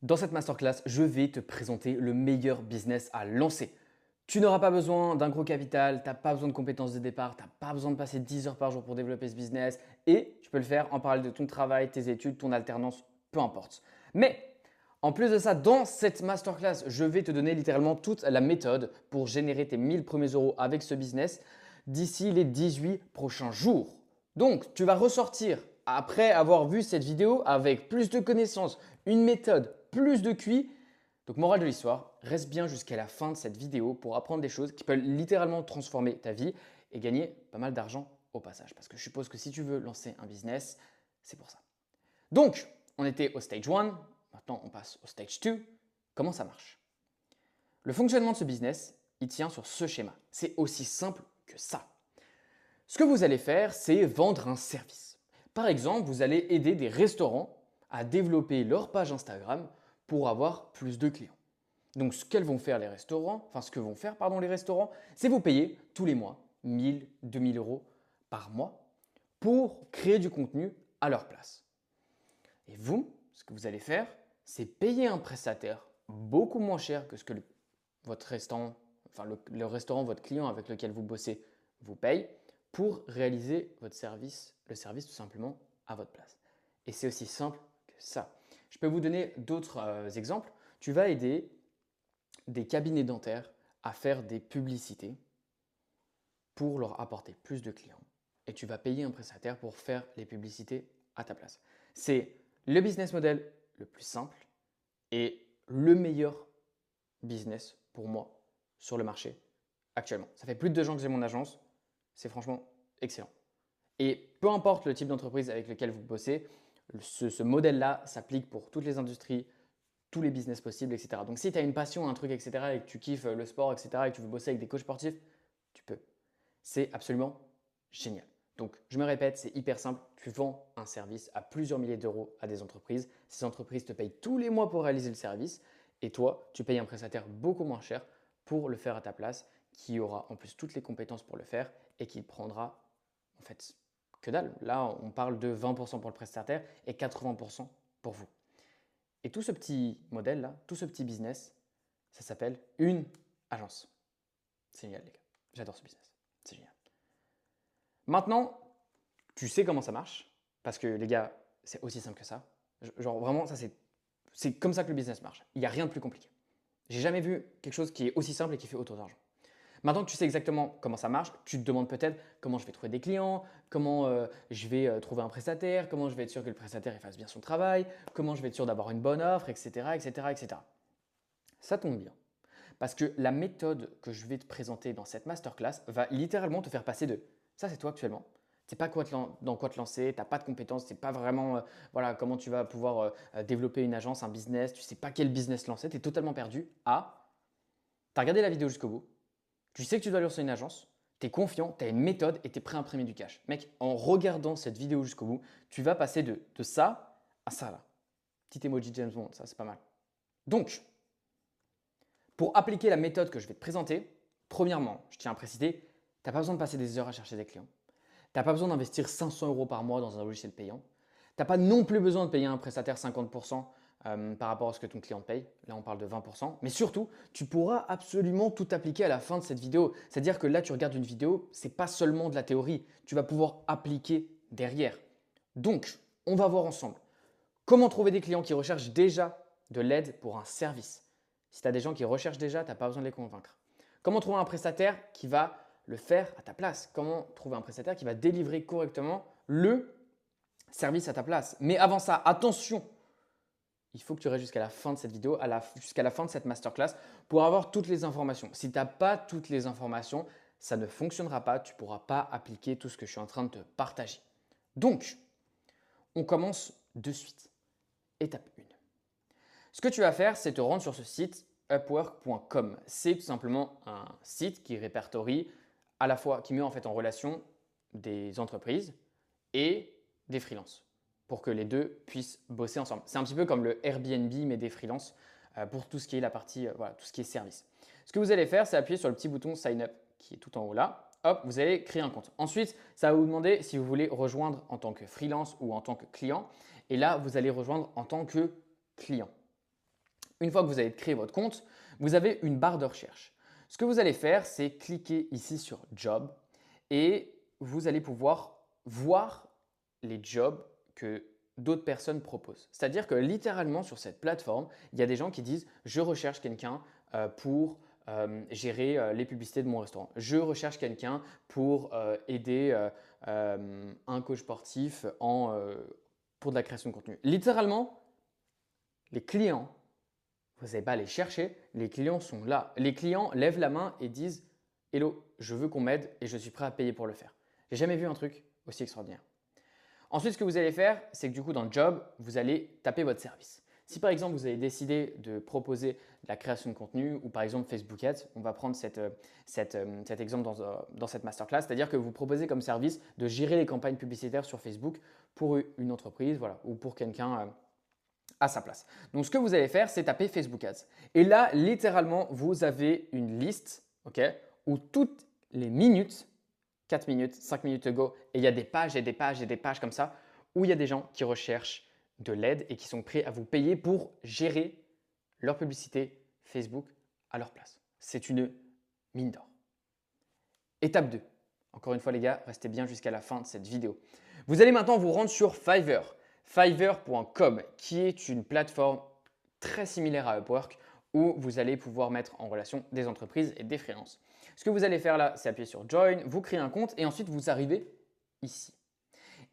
Dans cette masterclass, je vais te présenter le meilleur business à lancer. Tu n'auras pas besoin d'un gros capital, tu n'as pas besoin de compétences de départ, tu n'as pas besoin de passer 10 heures par jour pour développer ce business et tu peux le faire en parallèle de ton travail, tes études, ton alternance, peu importe. Mais en plus de ça, dans cette masterclass, je vais te donner littéralement toute la méthode pour générer tes 1000 premiers euros avec ce business d'ici les 18 prochains jours. Donc, tu vas ressortir après avoir vu cette vidéo avec plus de connaissances, une méthode, plus de QI. Donc, morale de l'histoire, reste bien jusqu'à la fin de cette vidéo pour apprendre des choses qui peuvent littéralement transformer ta vie et gagner pas mal d'argent au passage. Parce que je suppose que si tu veux lancer un business, c'est pour ça. Donc, on était au stage 1, maintenant on passe au stage 2. Comment ça marche? Le fonctionnement de ce business, il tient sur ce schéma. C'est aussi simple que ça. Ce que vous allez faire, c'est vendre un service. Par exemple, vous allez aider des restaurants à développer leur page Instagram pour avoir plus de clients. Donc, ce que vont faire les restaurants, c'est vous payer tous les mois 1000, 2000 euros par mois pour créer du contenu à leur place. Et vous, ce que vous allez faire, c'est payer un prestataire beaucoup moins cher que ce que votre restaurant, le restaurant, votre client avec lequel vous bossez vous paye pour réaliser votre service, le service tout simplement à votre place. Et c'est aussi simple que ça. Je peux vous donner d'autres exemples. Tu vas aider des cabinets dentaires à faire des publicités pour leur apporter plus de clients. Et tu vas payer un prestataire pour faire les publicités à ta place. C'est le business model le plus simple et le meilleur business pour moi sur le marché actuellement. Ça fait plus de 2 ans que j'ai mon agence. C'est franchement excellent. Et peu importe le type d'entreprise avec lequel vous bossez, ce modèle-là s'applique pour toutes les industries, tous les business possibles, etc. Donc si tu as une passion, un truc, etc. et que tu kiffes le sport, etc. et que tu veux bosser avec des coachs sportifs, tu peux. C'est absolument génial. Donc je me répète, c'est hyper simple. Tu vends un service à plusieurs milliers d'euros à des entreprises. Ces entreprises te payent tous les mois pour réaliser le service et toi, tu payes un prestataire beaucoup moins cher pour le faire à ta place, qui aura en plus toutes les compétences pour le faire et qui prendra en fait que dalle. Là, on parle de 20% pour le prestataire et 80% pour vous. Et tout ce petit modèle-là, tout ce petit business, ça s'appelle une agence. C'est génial les gars, j'adore ce business, c'est génial. Maintenant, tu sais comment ça marche, parce que les gars, c'est aussi simple que ça. Genre vraiment, ça c'est comme ça que le business marche. Il n'y a rien de plus compliqué. J'ai jamais vu quelque chose qui est aussi simple et qui fait autant d'argent. Maintenant que tu sais exactement comment ça marche, tu te demandes peut-être comment je vais trouver des clients, comment je vais trouver un prestataire, comment je vais être sûr que le prestataire il fasse bien son travail, comment je vais être sûr d'avoir une bonne offre, etc., etc., etc. Ça tombe bien. Parce que la méthode que je vais te présenter dans cette masterclass va littéralement te faire passer de ça, c'est toi actuellement. Tu sais pas dans quoi te lancer, tu n'as pas de compétences, tu sais pas vraiment voilà, comment tu vas pouvoir développer une agence, un business, tu sais pas quel business lancer, tu es totalement perdu. À, tu as regardé la vidéo jusqu'au bout, tu sais que tu dois lancer une agence, tu es confiant, tu as une méthode et tu es prêt à imprimer du cash. Mec, en regardant cette vidéo jusqu'au bout, tu vas passer de ça à ça là. Petit emoji James Bond, ça c'est pas mal. Donc, pour appliquer la méthode que je vais te présenter, premièrement, je tiens à préciser, tu n'as pas besoin de passer des heures à chercher des clients. Tu n'as pas besoin d'investir 500 euros par mois dans un logiciel payant. Tu n'as pas non plus besoin de payer un prestataire 50% par rapport à ce que ton client te paye. Là, on parle de 20%. Mais surtout, tu pourras absolument tout appliquer à la fin de cette vidéo. C'est-à-dire que là, tu regardes une vidéo, ce n'est pas seulement de la théorie. Tu vas pouvoir appliquer derrière. Donc, on va voir ensemble comment trouver des clients qui recherchent déjà de l'aide pour un service. Si tu as des gens qui recherchent déjà, tu n'as pas besoin de les convaincre. Comment trouver un prestataire qui va le faire à ta place? Comment trouver un prestataire qui va délivrer correctement le service à ta place? Mais avant ça, attention, il faut que tu restes jusqu'à la fin de cette vidéo, jusqu'à la fin de cette masterclass pour avoir toutes les informations. Si tu n'as pas toutes les informations, ça ne fonctionnera pas, tu ne pourras pas appliquer tout ce que je suis en train de te partager. Donc, on commence de suite. Étape 1. Ce que tu vas faire, c'est te rendre sur ce site upwork.com. C'est tout simplement un site qui répertorie à la fois, qui met en fait en relation des entreprises et des freelances pour que les deux puissent bosser ensemble. C'est un petit peu comme le Airbnb mais des freelances pour tout ce qui est la partie, voilà, tout ce qui est service. Ce que vous allez faire, c'est appuyer sur le petit bouton Sign Up qui est tout en haut là. Hop, vous allez créer un compte. Ensuite, ça va vous demander si vous voulez rejoindre en tant que freelance ou en tant que client. Et là, vous allez rejoindre en tant que client. Une fois que vous avez créé votre compte, vous avez une barre de recherche. Ce que vous allez faire, c'est cliquer ici sur Job et vous allez pouvoir voir les jobs que d'autres personnes proposent. C'est-à-dire que littéralement sur cette plateforme, il y a des gens qui disent je recherche quelqu'un pour gérer les publicités de mon restaurant. Je recherche quelqu'un pour aider un coach sportif pour de la création de contenu. Littéralement, les clients, vous n'allez pas aller chercher, les clients sont là. Les clients lèvent la main et disent hello, je veux qu'on m'aide et je suis prêt à payer pour le faire. J'ai jamais vu un truc aussi extraordinaire. Ensuite, ce que vous allez faire, c'est que du coup, dans le job, vous allez taper votre service. Si par exemple, vous avez décidé de proposer de la création de contenu ou par exemple Facebook Ads, on va prendre cet exemple dans cette masterclass, c'est-à-dire que vous proposez comme service de gérer les campagnes publicitaires sur Facebook pour une entreprise voilà, ou pour quelqu'un à sa place. Donc, ce que vous allez faire, c'est taper Facebook Ads. Et là, littéralement, vous avez une liste où toutes les minutes, 4 minutes, 5 minutes ago, et il y a des pages et des pages et des pages comme ça, où il y a des gens qui recherchent de l'aide et qui sont prêts à vous payer pour gérer leur publicité Facebook à leur place. C'est une mine d'or. Étape 2. Encore une fois les gars, restez bien jusqu'à la fin de cette vidéo. Vous allez maintenant vous rendre sur Fiverr. Fiverr.com qui est une plateforme très similaire à Upwork où vous allez pouvoir mettre en relation des entreprises et des freelances. Ce que vous allez faire là, c'est appuyer sur Join, vous créez un compte et ensuite vous arrivez ici.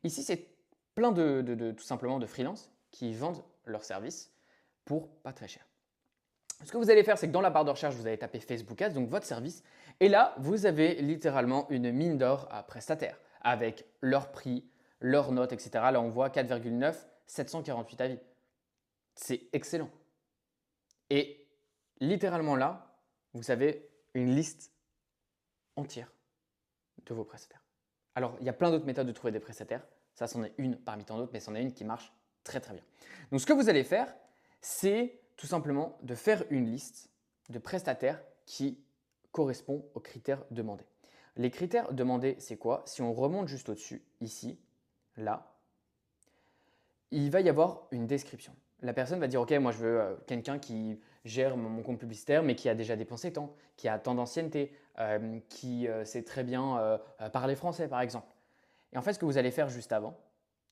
Ici, c'est plein tout simplement de freelances qui vendent leurs services pour pas très cher. Ce que vous allez faire, c'est que dans la barre de recherche, vous allez taper Facebook Ads, donc votre service. Et là, vous avez littéralement une mine d'or à prestataires avec leur prix, leurs notes, etc. Là, on voit 4,9, 748 avis. C'est excellent. Et littéralement là, vous avez une liste entière de vos prestataires. Alors, il y a plein d'autres méthodes de trouver des prestataires. Ça, c'en est une parmi tant d'autres, mais c'en est une qui marche très très bien. Donc, ce que vous allez faire, c'est tout simplement de faire une liste de prestataires qui correspond aux critères demandés. Les critères demandés, c'est quoi? Si on remonte juste au-dessus, ici, là, il va y avoir une description. La personne va dire, OK, moi je veux quelqu'un qui gère mon compte publicitaire, mais qui a déjà dépensé tant, qui a tant d'ancienneté, qui sait très bien parler français, par exemple. Et en fait, ce que vous allez faire juste avant,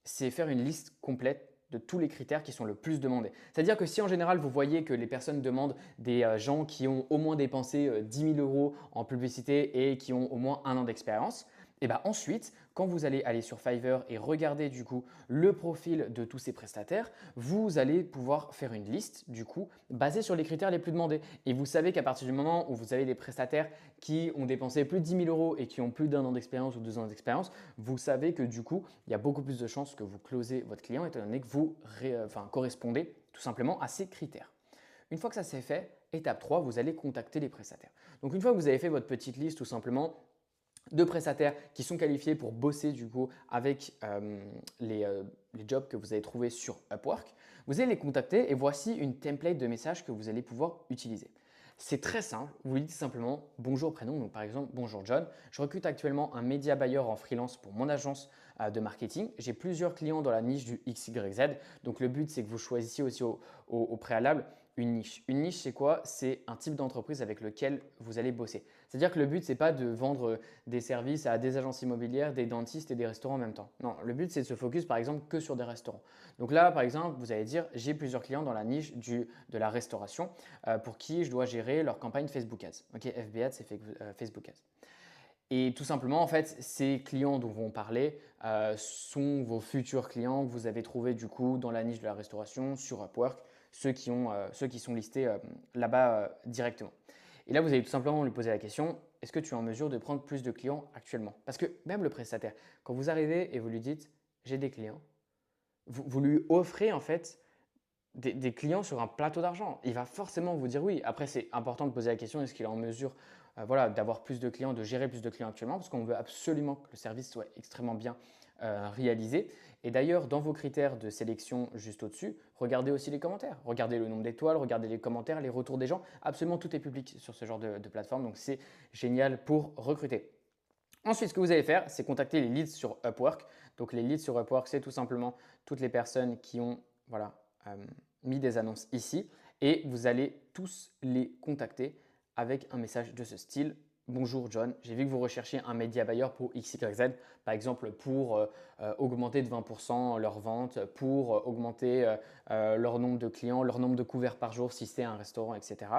c'est faire une liste complète de tous les critères qui sont le plus demandés. C'est-à-dire que si en général, vous voyez que les personnes demandent des gens qui ont au moins dépensé 10 000 euros en publicité et qui ont au moins 1 an d'expérience, et bien ensuite, quand vous allez aller sur Fiverr et regarder du coup le profil de tous ces prestataires, vous allez pouvoir faire une liste du coup basée sur les critères les plus demandés. Et vous savez qu'à partir du moment où vous avez des prestataires qui ont dépensé plus de 10 000 euros et qui ont plus d'1 an d'expérience ou 2 ans d'expérience, vous savez que du coup, il y a beaucoup plus de chances que vous closez votre client étant donné que vous correspondez tout simplement à ces critères. Une fois que ça c'est fait, étape 3, vous allez contacter les prestataires. Donc une fois que vous avez fait votre petite liste tout simplement de prestataires qui sont qualifiés pour bosser du coup avec les jobs que vous avez trouvés sur Upwork, vous allez les contacter et voici une template de message que vous allez pouvoir utiliser. C'est très simple, vous lui dites simplement bonjour prénom, donc par exemple bonjour John, je recrute actuellement un média buyer en freelance pour mon agence de marketing. J'ai plusieurs clients dans la niche du XYZ, donc le but c'est que vous choisissiez aussi au préalable une niche. Une niche, c'est quoi? C'est un type d'entreprise avec lequel vous allez bosser. C'est-à-dire que le but, ce n'est pas de vendre des services à des agences immobilières, des dentistes et des restaurants en même temps. Non, le but, c'est de se focus par exemple que sur des restaurants. Donc là, par exemple, vous allez dire, j'ai plusieurs clients dans la niche de la restauration pour qui je dois gérer leur campagne Facebook Ads. Ok, FB Ads, c'est Facebook Ads. Et tout simplement, en fait, ces clients dont on parler sont vos futurs clients que vous avez trouvés du coup dans la niche de la restauration sur Upwork, ceux qui sont listés là-bas directement. Et là, vous allez tout simplement lui poser la question, est-ce que tu es en mesure de prendre plus de clients actuellement? Parce que même le prestataire, quand vous arrivez et vous lui dites, j'ai des clients, vous lui offrez en fait des clients sur un plateau d'argent. Il va forcément vous dire oui. Après, c'est important de poser la question, est-ce qu'il est en mesure d'avoir plus de clients, de gérer plus de clients actuellement, parce qu'on veut absolument que le service soit extrêmement bien réalisé. Et d'ailleurs, dans vos critères de sélection juste au-dessus, regardez aussi les commentaires. Regardez le nombre d'étoiles, regardez les commentaires, les retours des gens. Absolument tout est public sur ce genre de plateforme, donc c'est génial pour recruter. Ensuite, ce que vous allez faire, c'est contacter les leads sur Upwork. Donc les leads sur Upwork, c'est tout simplement toutes les personnes qui ont mis des annonces ici. et vous allez tous les contacter avec un message de ce style. Bonjour John, j'ai vu que vous recherchez un média buyer pour XYZ, par exemple pour augmenter de 20% leurs ventes, pour augmenter leur nombre de clients, leur nombre de couverts par jour si c'est un restaurant, etc.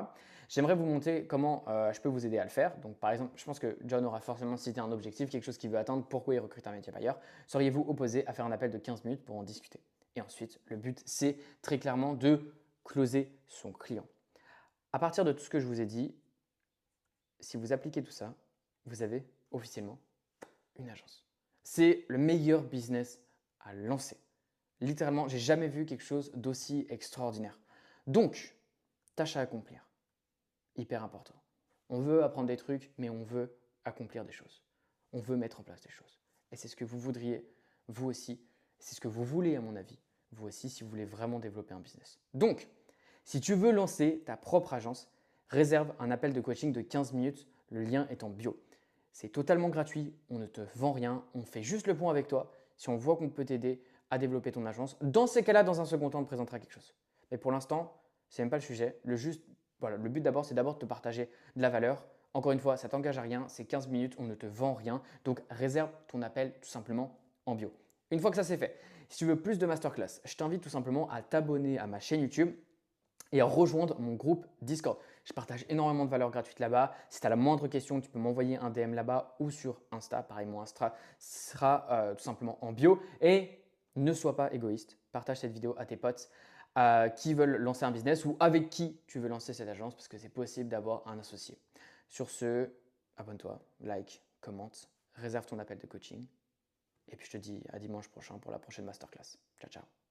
J'aimerais vous montrer comment je peux vous aider à le faire. Donc par exemple, je pense que John aura forcément cité un objectif, quelque chose qu'il veut atteindre, pourquoi il recrute un média buyer. Seriez-vous opposé à faire un appel de 15 minutes pour en discuter? Et ensuite, le but, c'est très clairement de closer son client. À partir de tout ce que je vous ai dit, si vous appliquez tout ça, vous avez officiellement une agence. C'est le meilleur business à lancer. Littéralement, j'ai jamais vu quelque chose d'aussi extraordinaire. Donc, tâche à accomplir. Hyper important. On veut apprendre des trucs, mais on veut accomplir des choses. On veut mettre en place des choses. Et c'est ce que vous voudriez, vous aussi. C'est ce que vous voulez, à mon avis, vous aussi, si vous voulez vraiment développer un business. Donc, si tu veux lancer ta propre agence, réserve un appel de coaching de 15 minutes. Le lien est en bio. C'est totalement gratuit, on ne te vend rien, on fait juste le point avec toi. Si on voit qu'on peut t'aider à développer ton agence, dans ces cas-là, dans un second temps, on te présentera quelque chose. Mais pour l'instant, c'est même pas le sujet. Le but d'abord, c'est d'abord de te partager de la valeur. Encore une fois, ça t'engage à rien, c'est 15 minutes, on ne te vend rien. Donc réserve ton appel tout simplement en bio. Une fois que ça c'est fait, si tu veux plus de masterclass, je t'invite tout simplement à t'abonner à ma chaîne YouTube et à rejoindre mon groupe Discord. Je partage énormément de valeurs gratuites là-bas. Si tu as la moindre question, tu peux m'envoyer un DM là-bas ou sur Insta. Pareil, mon Insta sera tout simplement en bio. Et ne sois pas égoïste. Partage cette vidéo à tes potes qui veulent lancer un business ou avec qui tu veux lancer cette agence parce que c'est possible d'avoir un associé. Sur ce, abonne-toi, like, commente, réserve ton appel de coaching. Et puis je te dis à dimanche prochain pour la prochaine masterclass. Ciao, ciao.